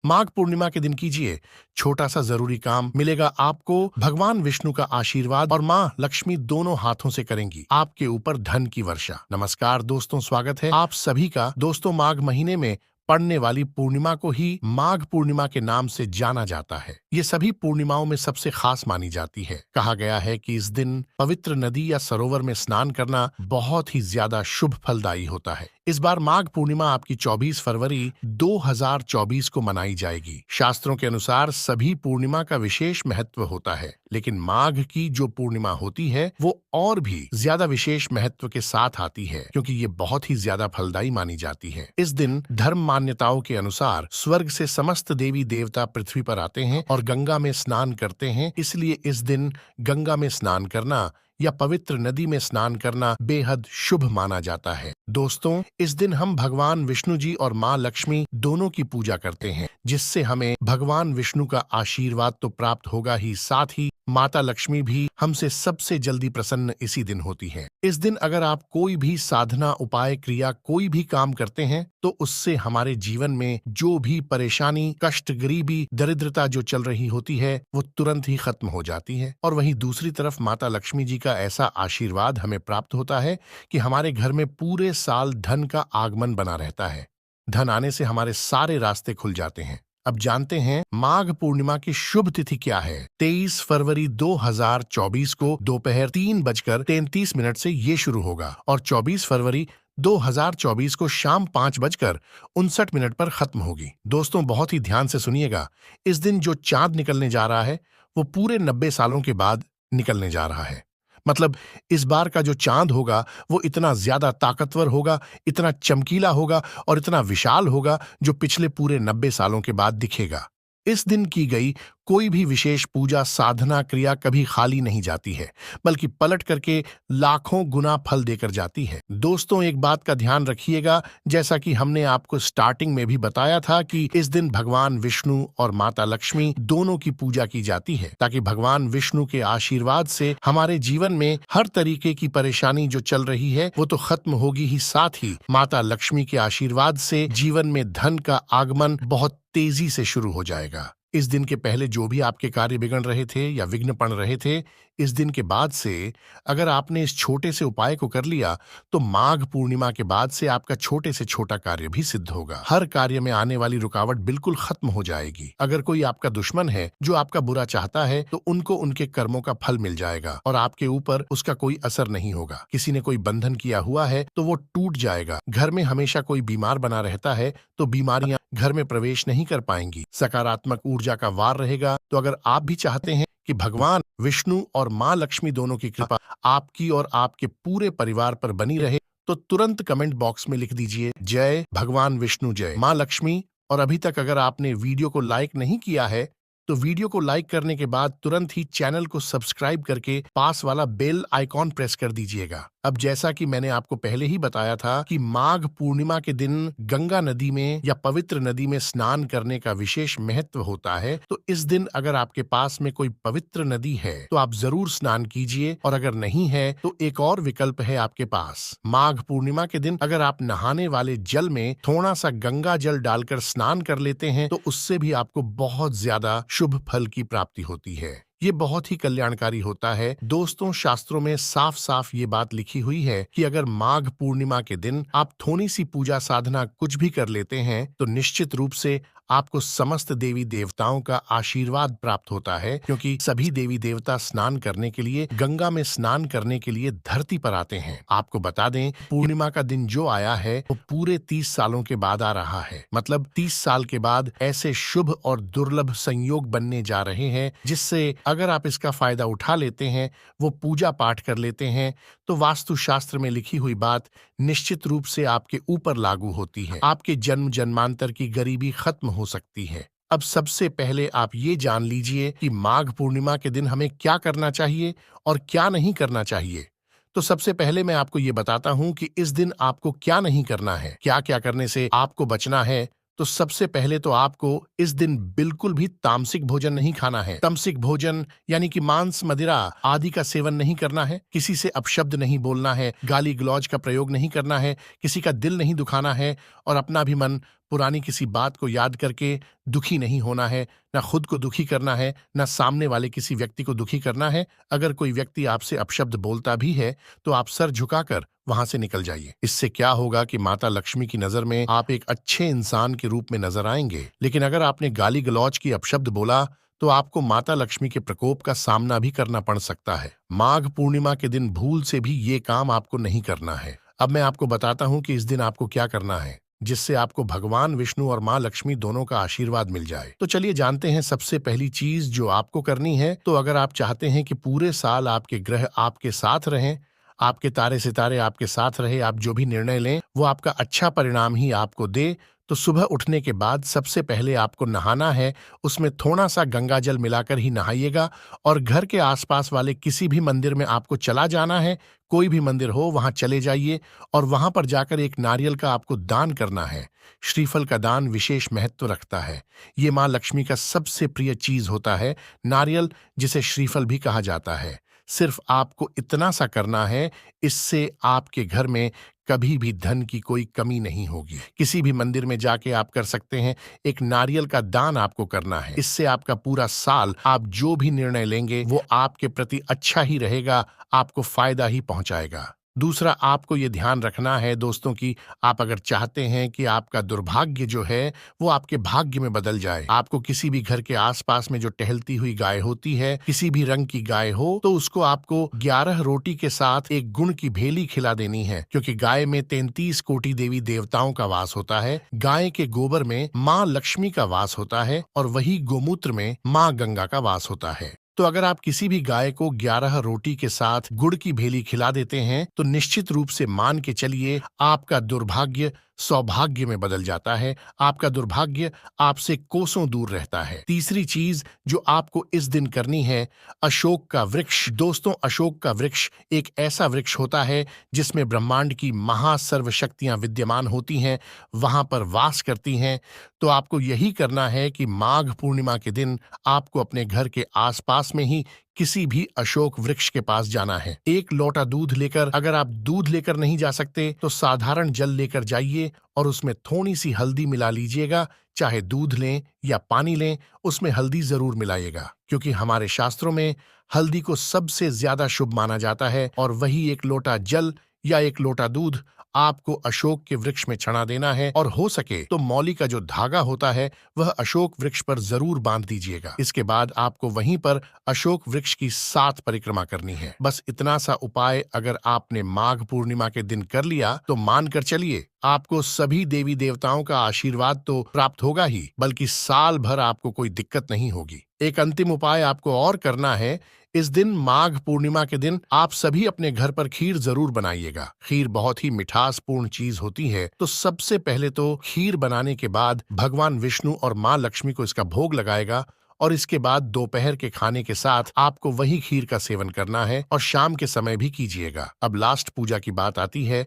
माघ पूर्णिमा के दिन कीजिए छोटा सा जरूरी काम, मिलेगा आपको भगवान विष्णु का आशीर्वाद और माँ लक्ष्मी दोनों हाथों से करेंगी आपके ऊपर धन की वर्षा। नमस्कार दोस्तों, स्वागत है आप सभी का। दोस्तों, माघ महीने में पड़ने वाली पूर्णिमा को ही माघ पूर्णिमा के नाम से जाना जाता है। ये सभी पूर्णिमाओं में सबसे खास मानी जाती है। कहा गया है कि इस दिन पवित्र नदी या सरोवर में स्नान करना बहुत ही ज्यादा शुभ फलदायी होता है। इस बार माघ पूर्णिमा आपकी 24 फरवरी 2024 को मनाई जाएगी। शास्त्रों के अनुसार सभी पूर्णिमा का विशेष महत्व होता है, लेकिन माघ की जो पूर्णिमा होती है वो और भी ज्यादा विशेष महत्व के साथ आती है, क्योंकि ये बहुत ही ज्यादा फलदायी मानी जाती है। इस दिन धर्म मान्यताओं के अनुसार स्वर्ग से समस्त देवी देवता पृथ्वी पर आते हैं और गंगा में स्नान करते हैं। इसलिए इस दिन गंगा में स्नान करना या पवित्र नदी में स्नान करना बेहद शुभ माना जाता है। दोस्तों, इस दिन हम भगवान विष्णु जी और माँ लक्ष्मी दोनों की पूजा करते हैं, जिससे हमें भगवान विष्णु का आशीर्वाद तो प्राप्त होगा ही, साथ ही माता लक्ष्मी भी हमसे सबसे जल्दी प्रसन्न इसी दिन होती है। इस दिन अगर आप कोई भी साधना, उपाय, क्रिया, कोई भी काम करते हैं तो उससे हमारे जीवन में जो भी परेशानी, कष्ट, गरीबी, दरिद्रता जो चल रही होती है वो तुरंत ही खत्म हो जाती है। और वहीं दूसरी तरफ माता लक्ष्मी जी का ऐसा आशीर्वाद हमें प्राप्त होता है कि हमारे घर में पूरे साल धन का आगमन बना रहता है। धन आने से हमारे सारे रास्ते खुल जाते हैं। अब जानते हैं माघ पूर्णिमा की शुभ तिथि क्या है। 23 फरवरी 2024 को दोपहर 3:33 से ये शुरू होगा और 24 फरवरी 2024 को शाम 5:59 पर खत्म होगी। दोस्तों, बहुत ही ध्यान से सुनिएगा। इस दिन जो चांद निकलने जा रहा है वो पूरे 90 सालों के बाद निकलने जा रहा है। मतलब इस बार का जो चांद होगा वो इतना ज्यादा ताकतवर होगा, इतना चमकीला होगा और इतना विशाल होगा जो पिछले पूरे 90 सालों के बाद दिखेगा। इस दिन की गई कोई भी विशेष पूजा, साधना, क्रिया कभी खाली नहीं जाती है, बल्कि पलट करके लाखों गुना फल देकर जाती है। दोस्तों, एक बात का ध्यान रखिएगा, जैसा कि हमने आपको स्टार्टिंग में भी बताया था कि इस दिन भगवान विष्णु और माता लक्ष्मी दोनों की पूजा की जाती है, ताकि भगवान विष्णु के आशीर्वाद से हमारे जीवन में हर तरीके की परेशानी जो चल रही है वो तो खत्म होगी ही, साथ ही माता लक्ष्मी के आशीर्वाद से जीवन में धन का आगमन बहुत तेजी से शुरू हो जाएगा। इस दिन के पहले जो भी आपके कार्य बिगड़ रहे थे या विघ्न पड़ रहे थे, इस दिन के बाद से अगर आपने इस छोटे से उपाय को कर लिया तो माघ पूर्णिमा के बाद से आपका छोटे से छोटा कार्य भी सिद्ध होगा। हर कार्य में आने वाली रुकावट बिल्कुल खत्म हो जाएगी। अगर कोई आपका दुश्मन है जो आपका बुरा चाहता है तो उनको उनके कर्मों का फल मिल जाएगा और आपके ऊपर उसका कोई असर नहीं होगा। किसी ने कोई बंधन किया हुआ है तो वो टूट जाएगा। घर में हमेशा कोई बीमार बना रहता है तो बीमारियां घर में प्रवेश नहीं कर पाएंगी। सकारात्मक ऊर्जा का वार रहेगा। तो अगर आप भी चाहते हैं कि भगवान विष्णु और माँ लक्ष्मी दोनों की कृपा आपकी और आपके पूरे परिवार पर बनी रहे तो तुरंत कमेंट बॉक्स में लिख दीजिए जय भगवान विष्णु, जय माँ लक्ष्मी। और अभी तक अगर आपने वीडियो को लाइक नहीं किया है तो वीडियो को लाइक करने के बाद तुरंत ही चैनल को सब्सक्राइब करके पास वाला बेल आइकॉन प्रेस कर दीजिएगा। अब जैसा कि मैंने आपको पहले ही बताया था कि माघ पूर्णिमा के दिन गंगा नदी में या पवित्र नदी में स्नान करने का विशेष महत्व होता है, तो इस दिन अगर आपके पास में कोई पवित्र नदी है तो आप जरूर स्नान कीजिए, और अगर नहीं है तो एक और विकल्प है आपके पास। माघ पूर्णिमा के दिन अगर आप नहाने वाले जल में थोड़ा सा गंगा जल डालकर स्नान कर लेते हैं तो उससे भी आपको बहुत ज्यादा शुभ फल की प्राप्ति होती है। ये बहुत ही कल्याणकारी होता है। दोस्तों, शास्त्रों में साफ साफ ये बात लिखी हुई है कि अगर माघ पूर्णिमा के दिन आप थोड़ी सी पूजा साधना कुछ भी कर लेते हैं तो निश्चित रूप से आपको समस्त देवी देवताओं का आशीर्वाद प्राप्त होता है, क्योंकि सभी देवी देवता स्नान करने के लिए, गंगा में स्नान करने के लिए धरती पर आते हैं। आपको बता दें, पूर्णिमा का दिन जो आया है वो पूरे 30 सालों के बाद आ रहा है। मतलब 30 साल के बाद ऐसे शुभ और दुर्लभ संयोग बनने जा रहे हैं जिससे अगर आप इसका फायदा उठा लेते हैं, वो पूजा पाठ कर लेते हैं, तो वास्तु शास्त्र में लिखी हुई बात निश्चित रूप से आपके ऊपर लागू होती है। आपके जन्म जन्मांतर की गरीबी खत्म हो सकती है। अब सबसे पहले आप ये जान लीजिए कि माघ पूर्णिमा के दिन हमें क्या करना चाहिए और क्या नहीं करना चाहिए। तो सबसे पहले मैं आपको ये बताता हूं कि इस दिन आपको क्या नहीं करना है, क्या क्या करने से आपको बचना है। तो सबसे पहले तो आपको इस दिन बिल्कुल भी तामसिक भोजन नहीं खाना है। तामसिक भोजन यानी कि मांस, मदिरा आदि का सेवन नहीं करना है। किसी से अपशब्द नहीं बोलना है, गाली गलौज का प्रयोग नहीं करना है, किसी का दिल नहीं दुखाना है और अपना भी मन पुरानी किसी बात को याद करके दुखी नहीं होना है, ना खुद को दुखी करना है, ना सामने वाले किसी व्यक्ति को दुखी करना है। अगर कोई व्यक्ति आपसे अपशब्द बोलता भी है तो आप सर झुकाकर वहां से निकल जाइए। इससे क्या होगा कि माता लक्ष्मी की नजर में आप एक अच्छे इंसान के रूप में नजर आएंगे। लेकिन अगर आपने गाली गलौज की अपशब्द बोला तो आपको माता लक्ष्मी के प्रकोप का सामना भी करना पड़ सकता है। माघ पूर्णिमा के दिन भूल से भी ये काम आपको नहीं करना है। अब मैं आपको बताता हूँ कि इस दिन आपको क्या करना है जिससे आपको भगवान विष्णु और माँ लक्ष्मी दोनों का आशीर्वाद मिल जाए। तो चलिए जानते हैं सबसे पहली चीज जो आपको करनी है। तो अगर आप चाहते हैं कि पूरे साल आपके ग्रह आपके साथ रहें, आपके तारे सितारे आपके साथ रहे, आप जो भी निर्णय लें वो आपका अच्छा परिणाम ही आपको दे, तो सुबह उठने के बाद सबसे पहले आपको नहाना है। उसमें थोड़ा सा गंगा जल मिलाकर ही नहाइएगा और घर के आसपास वाले किसी भी मंदिर में आपको चला जाना है। कोई भी मंदिर हो वहां चले जाइए और वहां पर जाकर एक नारियल का आपको दान करना है। श्रीफल का दान विशेष महत्व रखता है। ये माँ लक्ष्मी का सबसे प्रिय चीज होता है नारियल, जिसे श्रीफल भी कहा जाता है। सिर्फ आपको इतना सा करना है, इससे आपके घर में कभी भी धन की कोई कमी नहीं होगी। किसी भी मंदिर में जाके आप कर सकते हैं। एक नारियल का दान आपको करना है। इससे आपका पूरा साल आप जो भी निर्णय लेंगे वो आपके प्रति अच्छा ही रहेगा, आपको फायदा ही पहुंचाएगा। दूसरा, आपको ये ध्यान रखना है दोस्तों कि आप अगर चाहते हैं कि आपका दुर्भाग्य जो है वो आपके भाग्य में बदल जाए, आपको किसी भी घर के आसपास में जो टहलती हुई गाय होती है, किसी भी रंग की गाय हो, तो उसको आपको 11 रोटी के साथ एक गुण की भेली खिला देनी है। क्योंकि गाय में 33 कोटि देवी देवताओं का वास होता है। गाय के गोबर में माँ लक्ष्मी का वास होता है और वही गोमूत्र में माँ गंगा का वास होता है। तो अगर आप किसी भी गाय को 11 रोटी के साथ गुड़ की भेली खिला देते हैं तो निश्चित रूप से मान के चलिए आपका दुर्भाग्य सौभाग्य में बदल जाता है। आपका दुर्भाग्य आपसे कोसों दूर रहता है। तीसरी चीज जो आपको इस दिन करनी है, अशोक का वृक्ष। दोस्तों, अशोक का वृक्ष एक ऐसा वृक्ष होता है जिसमें ब्रह्मांड की महासर्वशक्तियां विद्यमान होती हैं, वहां पर वास करती हैं। तो आपको यही करना है कि माघ पूर्णिमा के दिन आपको अपने घर के आसपास में ही किसी भी अशोक वृक्ष के पास जाना है। एक लोटा दूध लेकर, अगर आप दूध लेकर नहीं जा सकते तो साधारण जल लेकर जाइए और उसमें थोड़ी सी हल्दी मिला लीजिएगा। चाहे दूध लें या पानी लें, उसमें हल्दी जरूर मिलाइएगा, क्योंकि हमारे शास्त्रों में हल्दी को सबसे ज्यादा शुभ माना जाता है। और वही एक लोटा जल या एक लोटा दूध आपको अशोक के वृक्ष में चढ़ा देना है और हो सके तो मौली का जो धागा होता है वह अशोक वृक्ष पर जरूर बांध दीजिएगा। इसके बाद आपको वहीं पर अशोक वृक्ष की 7 परिक्रमा करनी है। बस इतना सा उपाय अगर आपने माघ पूर्णिमा के दिन कर लिया तो मानकर चलिए आपको सभी देवी देवताओं का आशीर्वाद तो प्राप्त होगा ही, बल्कि साल भर आपको कोई दिक्कत नहीं होगी। एक अंतिम उपाय आपको और करना है। इस दिन माघ पूर्णिमा के दिन आप सभी अपने घर पर खीर जरूर बनाइएगा। खीर बहुत ही मिठासपूर्ण चीज होती है। तो सबसे पहले तो खीर बनाने के बाद भगवान विष्णु और माँ लक्ष्मी को इसका भोग लगाएगा और इसके बाद दोपहर के खाने के साथ आपको वही खीर का सेवन करना है और शाम के समय भी कीजिएगा। अब लास्ट पूजा की बात आती है।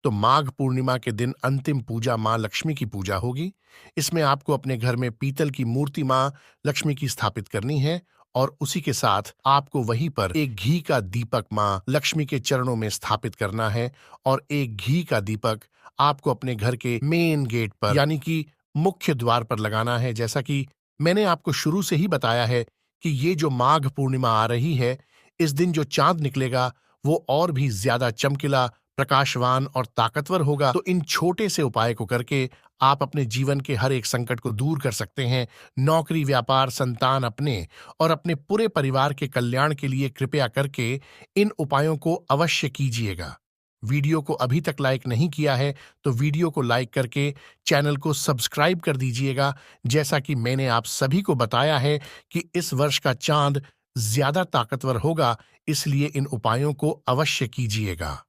तो माघ पूर्णिमा के दिन अंतिम पूजा माँ लक्ष्मी की पूजा होगी। इसमें आपको अपने घर में पीतल की मूर्ति माँ लक्ष्मी की स्थापित करनी है और उसी के साथ आपको वहीं पर एक घी का दीपक माँ लक्ष्मी के चरणों में स्थापित करना है। और एक घी का दीपक आपको अपने घर के मेन गेट पर यानी कि मुख्य द्वार पर लगाना है। जैसा कि मैंने आपको शुरू से ही बताया है कि ये जो माघ पूर्णिमा आ रही है, इस दिन जो चांद निकलेगा वो और भी ज्यादा चमकीला, प्रकाशवान और ताकतवर होगा। तो इन छोटे से उपाय को करके आप अपने जीवन के हर एक संकट को दूर कर सकते हैं। नौकरी, व्यापार, संतान, अपने और अपने पूरे परिवार के कल्याण के लिए कृपया करके इन उपायों को अवश्य कीजिएगा। वीडियो को अभी तक लाइक नहीं किया है तो वीडियो को लाइक करके चैनल को सब्सक्राइब कर दीजिएगा। जैसा कि मैंने आप सभी को बताया है कि इस वर्ष का चांद ज्यादा ताकतवर होगा, इसलिए इन उपायों को अवश्य कीजिएगा।